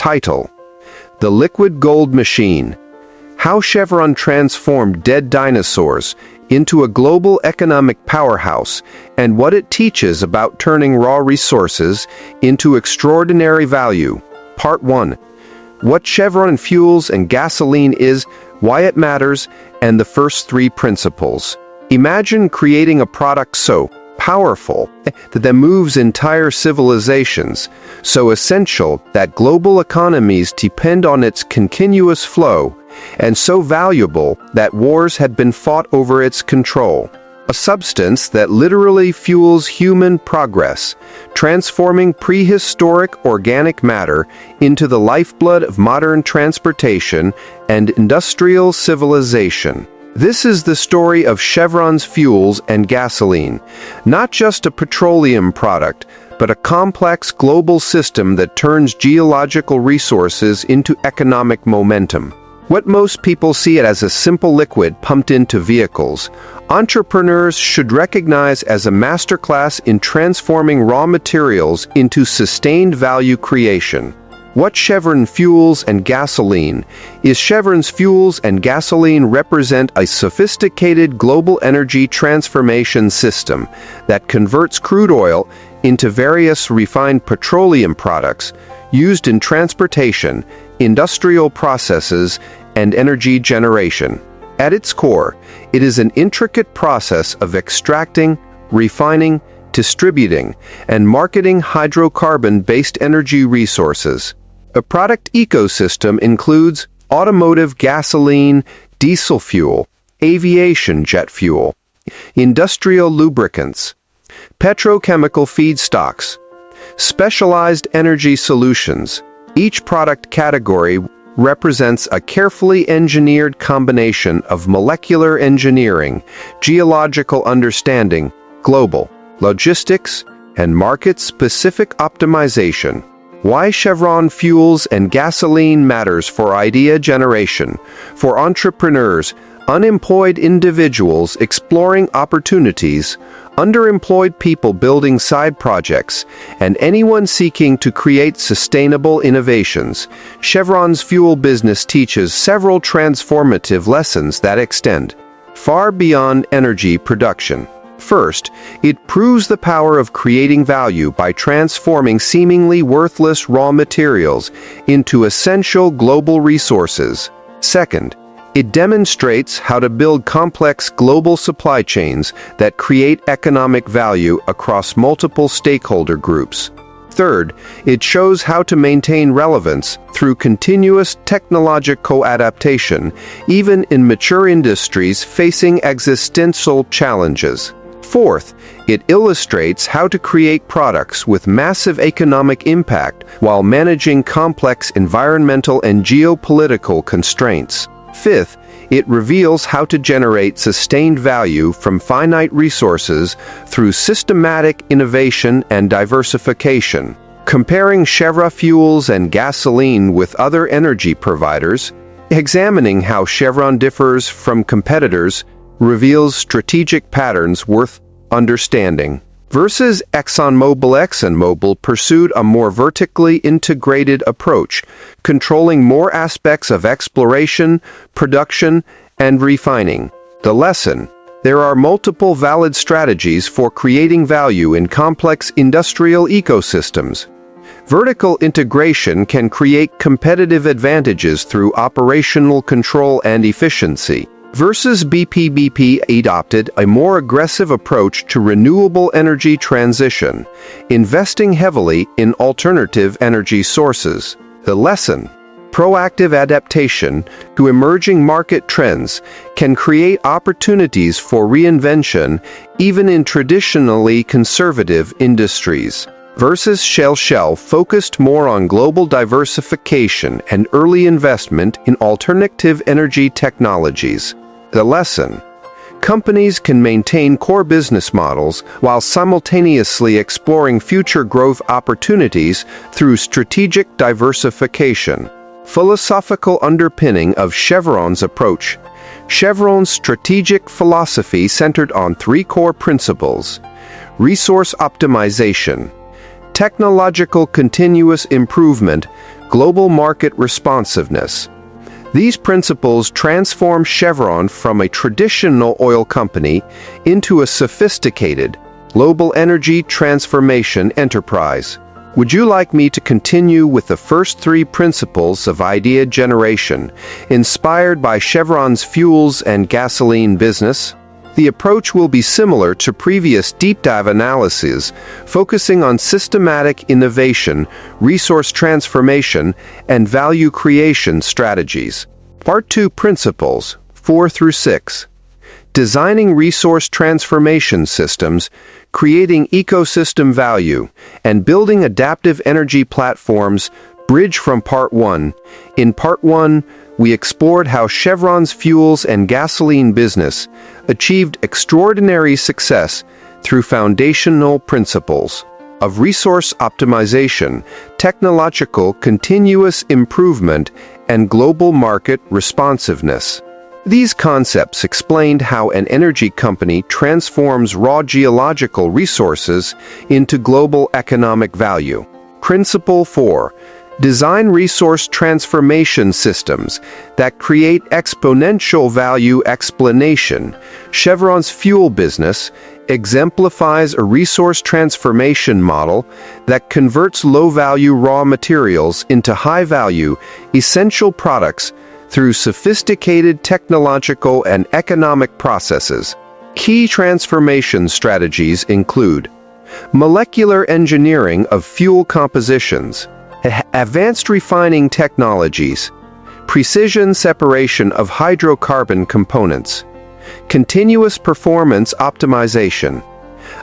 Title: The Liquid Gold Machine. How Chevron transformed dead dinosaurs into a global economic powerhouse, and what it teaches about turning raw resources into extraordinary value. Part 1. What Chevron fuels and gasoline is, why it matters, and the first 3 principles. Imagine creating a product so powerful that moves entire civilizations, so essential that global economies depend on its continuous flow, and so valuable that wars had been fought over its control. A substance that literally fuels human progress, transforming prehistoric organic matter into the lifeblood of modern transportation and industrial civilization. This is the story of Chevron's fuels and gasoline, not just a petroleum product, but a complex global system that turns geological resources into economic momentum. What most people see it as a simple liquid pumped into vehicles, entrepreneurs should recognize as a masterclass in transforming raw materials into sustained value creation. What Chevron fuels and gasoline is. Chevron's fuels and gasoline represent a sophisticated global energy transformation system that converts crude oil into various refined petroleum products used in transportation, industrial processes, and energy generation. At its core, it is an intricate process of extracting, refining, distributing, and marketing hydrocarbon-based energy resources. A product ecosystem includes automotive gasoline, diesel fuel, aviation jet fuel, industrial lubricants, petrochemical feedstocks, specialized energy solutions. Each product category represents a carefully engineered combination of molecular engineering, geological understanding, global logistics, and market-specific optimization. Why Chevron fuels and gasoline matters for idea generation, for entrepreneurs, unemployed individuals exploring opportunities, underemployed people building side projects, and anyone seeking to create sustainable innovations. Chevron's fuel business teaches several transformative lessons that extend far beyond energy production. First, it proves the power of creating value by transforming seemingly worthless raw materials into essential global resources. Second, it demonstrates how to build complex global supply chains that create economic value across multiple stakeholder groups. Third, it shows how to maintain relevance through continuous technological adaptation, even in mature industries facing existential challenges. Fourth, it illustrates how to create products with massive economic impact while managing complex environmental and geopolitical constraints. Fifth, it reveals how to generate sustained value from finite resources through systematic innovation and diversification. Comparing Chevron fuels and gasoline with other energy providers, examining how Chevron differs from competitors, reveals strategic patterns worth understanding. Versus ExxonMobil pursued a more vertically integrated approach, controlling more aspects of exploration, production, and refining. The lesson: there are multiple valid strategies for creating value in complex industrial ecosystems. Vertical integration can create competitive advantages through operational control and efficiency. Versus BP adopted a more aggressive approach to renewable energy transition, investing heavily in alternative energy sources. The lesson: proactive adaptation to emerging market trends can create opportunities for reinvention even in traditionally conservative industries. Versus Shell focused more on global diversification and early investment in alternative energy technologies. The lesson: companies can maintain core business models while simultaneously exploring future growth opportunities through strategic diversification. Philosophical underpinning of Chevron's approach. Chevron's strategic philosophy centered on 3 core principles: resource optimization, Technological continuous improvement, global market responsiveness. These principles transform Chevron from a traditional oil company into a sophisticated, global energy transformation enterprise. Would you like me to continue with the first three principles of idea generation, inspired by Chevron's fuels and gasoline business? The approach will be similar to previous deep dive analyses, focusing on systematic innovation, resource transformation, and value creation strategies. Part 2 Principles 4 through 6. Designing resource transformation systems, creating ecosystem value, and building adaptive energy platforms. Bridge from Part 1. In Part 1, we explored how Chevron's fuels and gasoline business achieved extraordinary success through foundational principles of resource optimization, technological continuous improvement, and global market responsiveness. These concepts explained how an energy company transforms raw geological resources into global economic value. Principle 4. Design resource transformation systems that create exponential value. Explanation. Chevron's fuel business exemplifies a resource transformation model that converts low-value raw materials into high-value, essential products through sophisticated technological and economic processes. Key transformation strategies include molecular engineering of fuel compositions, advanced refining technologies, precision separation of hydrocarbon components, continuous performance optimization,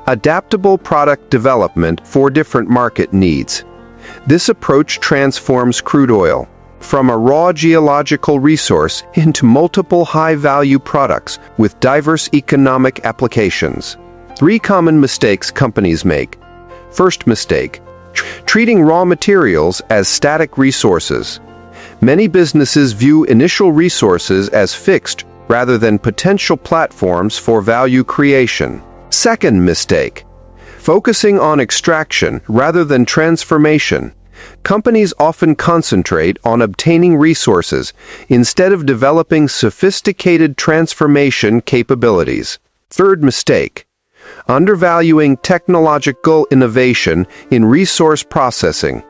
adaptable product development for different market needs. This approach transforms crude oil from a raw geological resource into multiple high-value products with diverse economic applications. 3 common mistakes companies make. First mistake: treating raw materials as static resources. Many businesses view initial resources as fixed rather than potential platforms for value creation. Second mistake: focusing on extraction rather than transformation. Companies often concentrate on obtaining resources instead of developing sophisticated transformation capabilities. Third mistake: undervaluing technological innovation in resource processing.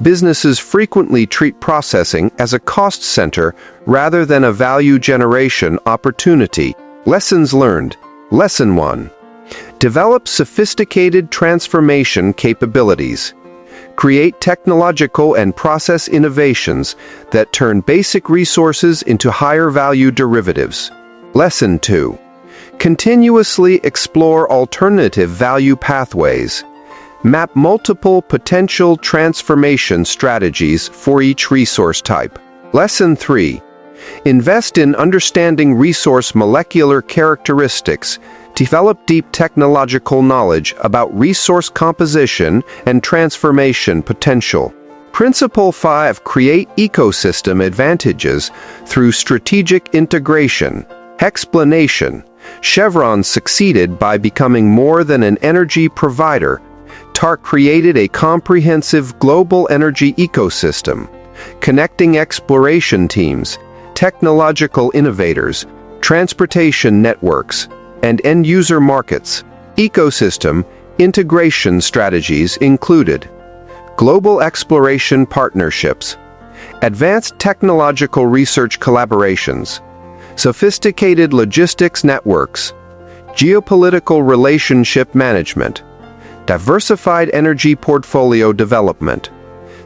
Businesses frequently treat processing as a cost center rather than a value generation opportunity. Lessons learned. Lesson 1. Develop sophisticated transformation capabilities. Create technological and process innovations that turn basic resources into higher value derivatives. Lesson 2. Continuously explore alternative value pathways. Map multiple potential transformation strategies for each resource type. Lesson 3. Invest in understanding resource molecular characteristics. Develop deep technological knowledge about resource composition and transformation potential. Principle 5. Create ecosystem advantages through strategic integration. Explanation. Chevron succeeded by becoming more than an energy provider. TARC created a comprehensive global energy ecosystem, connecting exploration teams, technological innovators, transportation networks, and end-user markets. Ecosystem integration strategies included global exploration partnerships, advanced technological research collaborations, sophisticated logistics networks, geopolitical relationship management, diversified energy portfolio development.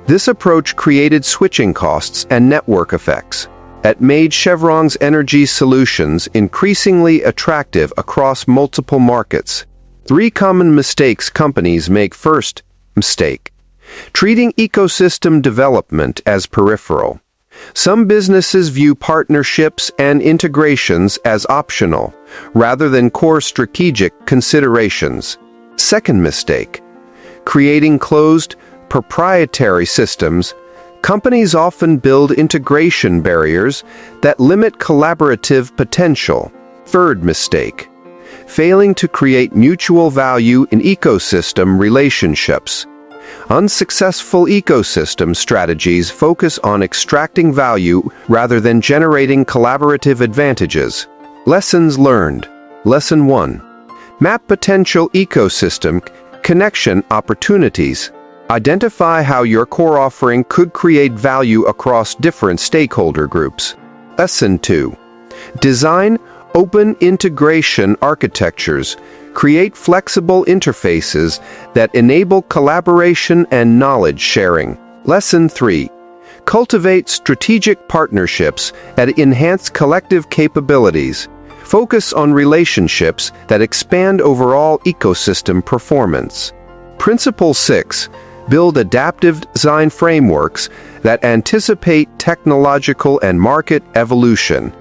This approach created switching costs and network effects that made Chevron's energy solutions increasingly attractive across multiple markets. 3 common mistakes companies make. First mistake: treating ecosystem development as peripheral. Some businesses view partnerships and integrations as optional, rather than core strategic considerations. Second mistake: creating closed, proprietary systems. Companies often build integration barriers that limit collaborative potential. Third mistake: failing to create mutual value in ecosystem relationships. Unsuccessful ecosystem strategies focus on extracting value rather than generating collaborative advantages. Lessons learned. Lesson 1. Map potential ecosystem connection opportunities. Identify how your core offering could create value across different stakeholder groups. Lesson 2. Design open integration architectures. Create flexible interfaces that enable collaboration and knowledge sharing. Lesson 3. Cultivate strategic partnerships that enhance collective capabilities. Focus on relationships that expand overall ecosystem performance. Principle 6. Build adaptive design frameworks that anticipate technological and market evolution.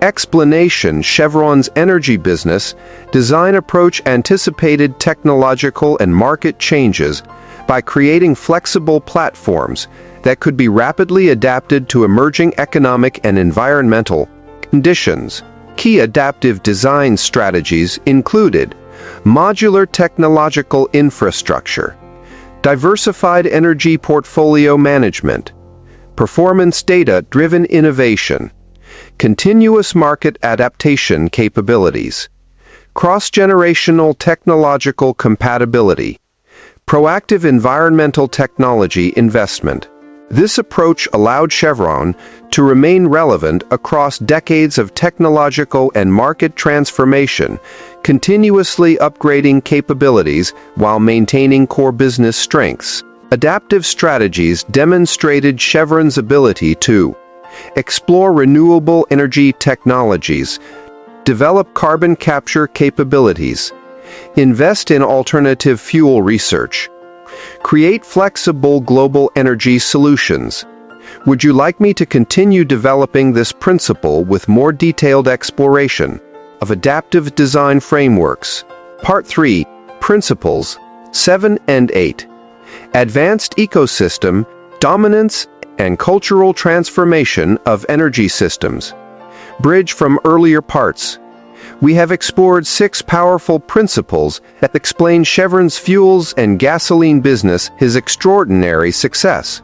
Explanation: Chevron's energy business design approach anticipated technological and market changes by creating flexible platforms that could be rapidly adapted to emerging economic and environmental conditions. Key adaptive design strategies included modular technological infrastructure, diversified energy portfolio management, performance data-driven innovation, continuous market adaptation capabilities, cross-generational technological compatibility, proactive environmental technology investment. This approach allowed Chevron to remain relevant across decades of technological and market transformation, continuously upgrading capabilities while maintaining core business strengths. Adaptive strategies demonstrated Chevron's ability to explore renewable energy technologies, develop carbon capture capabilities, invest in alternative fuel research, create flexible global energy solutions. Would you like me to continue developing this principle with more detailed exploration of adaptive design frameworks? Part 3. Principles 7 and 8. Advanced ecosystem, dominance, and cultural transformation of energy systems. Bridge from earlier parts. We have explored 6 powerful principles that explain Chevron's fuels and gasoline business, his extraordinary success.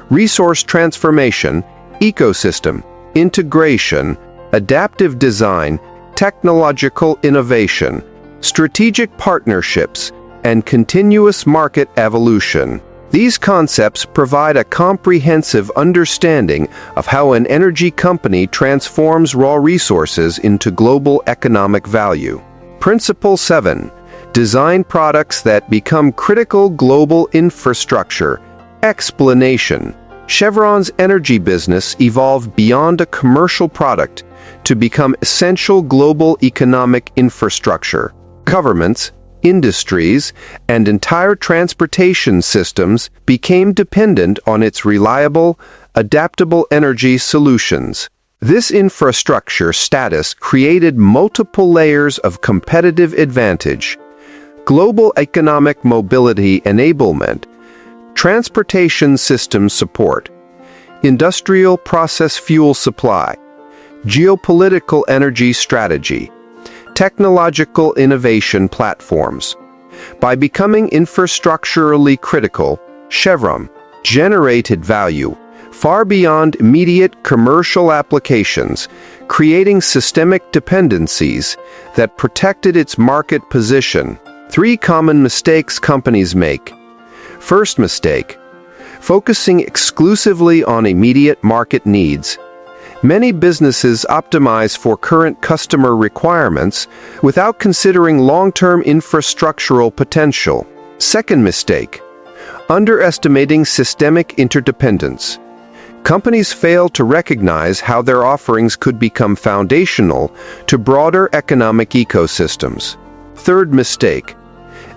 Resource transformation, ecosystem, integration, adaptive design, technological innovation, strategic partnerships, and continuous market evolution. These concepts provide a comprehensive understanding of how an energy company transforms raw resources into global economic value. Principle 7. Design products that become critical global infrastructure. Explanation: Chevron's energy business evolved beyond a commercial product to become essential global economic infrastructure. Governments, industries, and entire transportation systems became dependent on its reliable, adaptable energy solutions. This infrastructure status created multiple layers of competitive advantage: global economic mobility enablement, transportation system support, industrial process fuel supply, geopolitical energy strategy, technological innovation platforms. By becoming infrastructurally critical, Chevron generated value far beyond immediate commercial applications, creating systemic dependencies that protected its market position. 3 common mistakes companies make. First mistake: focusing exclusively on immediate market needs. Many businesses optimize for current customer requirements without considering long-term infrastructural potential. Second mistake: underestimating systemic interdependence. Companies fail to recognize how their offerings could become foundational to broader economic ecosystems. Third mistake: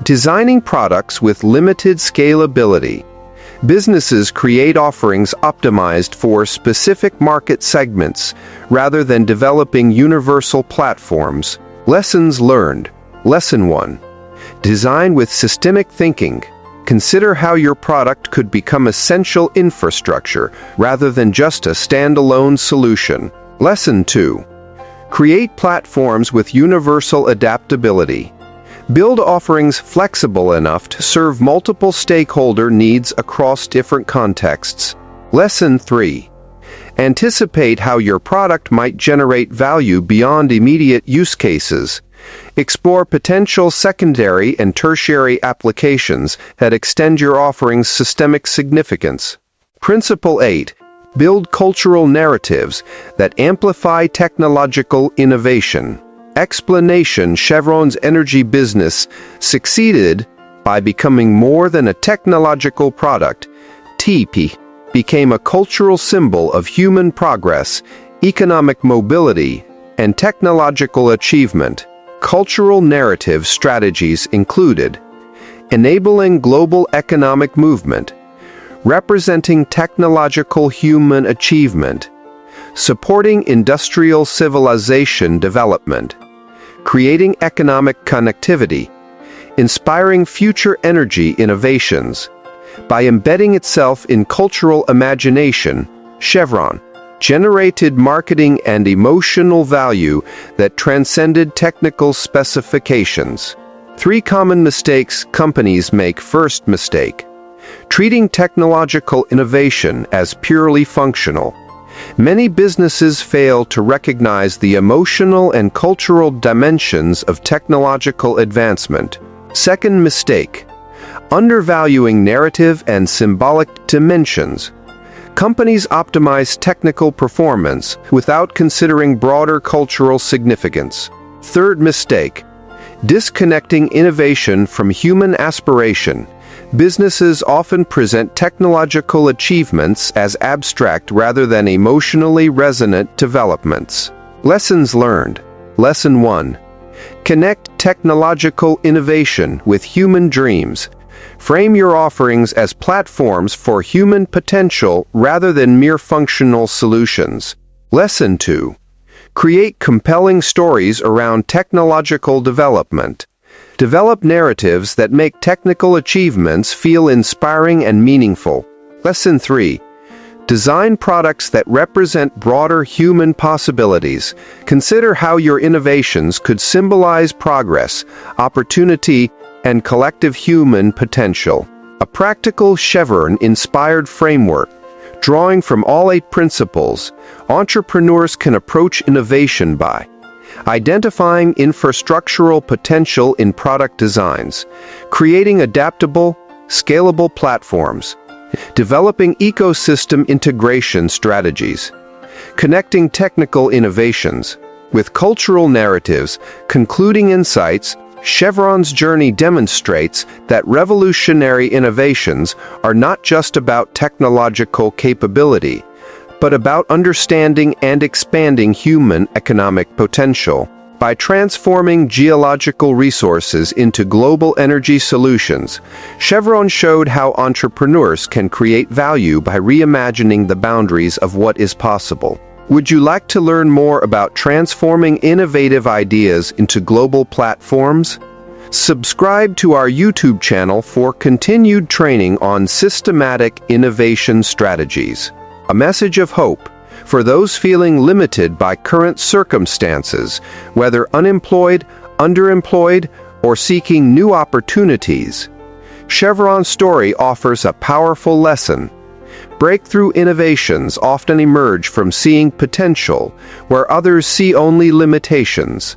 designing products with limited scalability. Businesses create offerings optimized for specific market segments rather than developing universal platforms. Lessons learned. Lesson 1. Design with systemic thinking. Consider how your product could become essential infrastructure rather than just a standalone solution. Lesson 2. Create platforms with universal adaptability. Build offerings flexible enough to serve multiple stakeholder needs across different contexts. Lesson 3. Anticipate how your product might generate value beyond immediate use cases. Explore potential secondary and tertiary applications that extend your offering's systemic significance. Principle 8. Build cultural narratives that amplify technological innovation. Explanation: Chevron's energy business succeeded by becoming more than a technological product. TP became a cultural symbol of human progress, economic mobility, and technological achievement. Cultural narrative strategies included enabling global economic movement, representing technological human achievement, supporting industrial civilization development, creating economic connectivity, inspiring future energy innovations. By embedding itself in cultural imagination, Chevron generated marketing and emotional value that transcended technical specifications. 3 common mistakes companies make. First mistake: treating technological innovation as purely functional. Many businesses fail to recognize the emotional and cultural dimensions of technological advancement. Second mistake: undervaluing narrative and symbolic dimensions. Companies optimize technical performance without considering broader cultural significance. Third mistake: disconnecting innovation from human aspiration. Businesses often present technological achievements as abstract rather than emotionally resonant developments. Lessons learned. Lesson 1. Connect technological innovation with human dreams. Frame your offerings as platforms for human potential rather than mere functional solutions. Lesson 2. Create compelling stories around technological development. Develop narratives that make technical achievements feel inspiring and meaningful. Lesson 3. Design products that represent broader human possibilities. Consider how your innovations could symbolize progress, opportunity, and collective human potential. A practical Chevron-inspired framework. Drawing from all 8 principles, entrepreneurs can approach innovation by identifying infrastructural potential in product designs, creating adaptable, scalable platforms, developing ecosystem integration strategies, connecting technical innovations with cultural narratives, concluding insights. Chevron's journey demonstrates that revolutionary innovations are not just about technological capability, but about understanding and expanding human economic potential. By transforming geological resources into global energy solutions, Chevron showed how entrepreneurs can create value by reimagining the boundaries of what is possible. Would you like to learn more about transforming innovative ideas into global platforms? Subscribe to our YouTube channel for continued training on systematic innovation strategies. A message of hope for those feeling limited by current circumstances, whether unemployed, underemployed, or seeking new opportunities. Chevron's story offers a powerful lesson. Breakthrough innovations often emerge from seeing potential where others see only limitations.